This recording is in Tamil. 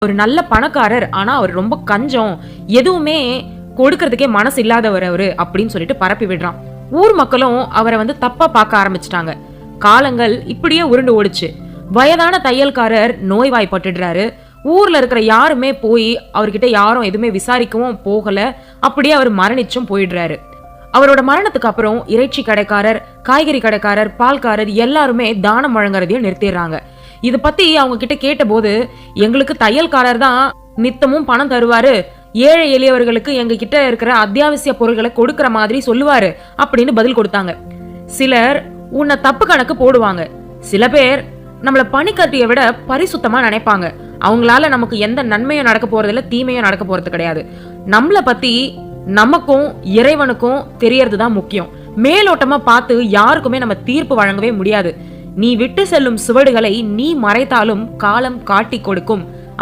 ஒரு நல்ல பணக்காரர், ஆனா அவர் ரொம்ப கஞ்சம், எதுவுமே கொடுக்கறதுக்கே மனசு இல்லாதவர் அவரு அப்படின்னு சொல்லிட்டு பரப்பி விடுறான். ஊர் மக்களும் அவரை தப்பா பார்க்க ஆரம்பிச்சிட்டாங்க. காலங்கள் இப்படியே உருண்டு ஓடிச்சு. வயதான தையல்காரர் நோய்வாய்ப்பட்டுடுறாரு. ஊர்ல இருக்கிற யாருமே போய் அவர்கிட்ட யாரும் எதுவுமே விசாரிக்கவும் போகல. அப்படியே அவர் மரணிச்சும் போயிடுறாரு. அவரோட மரணத்துக்கு அப்புறம் இறைச்சி கடைக்காரர், காய்கறி கடைக்காரர், பால்காரர் எல்லாருமே தானம் வழங்குறதையும் நிறுத்திடுறாங்க. இத பத்தி அவங்க கிட்ட கேட்டபோது, எங்களுக்கு தையல்காரர் தான் நித்தமும் பணம் தருவாரு, ஏழை எளியவர்களுக்கு எங்க கிட்ட இருக்கிற அத்தியாவசிய பொருட்களை கொடுக்கற மாதிரி சொல்லுவாரு அப்படின்னு பதில் கொடுத்தாங்க. சிலர் உன்னை தப்பு கணக்கு போடுவாங்க. சில பேர் நம்மள பனிக்கட்டியை விட பரிசுத்தமா நினைப்பாங்க. அவங்களால நமக்கு எந்த நன்மையும் நடக்க போறது இல்ல, தீமையும் நடக்க போறது கிடையாது. நம்மள பத்தி நமக்கும் இறைவனுக்கும் தெரியறதுதான் முக்கியம். மேலோட்டமா பார்த்து யாருக்குமே நம்ம தீர்ப்பு வழங்கவே முடியாது. நீ விட்டு செல்லும் சுவடுகளை நீ மறைத்தாலும் காலம் காட்டி கொடுக்கும்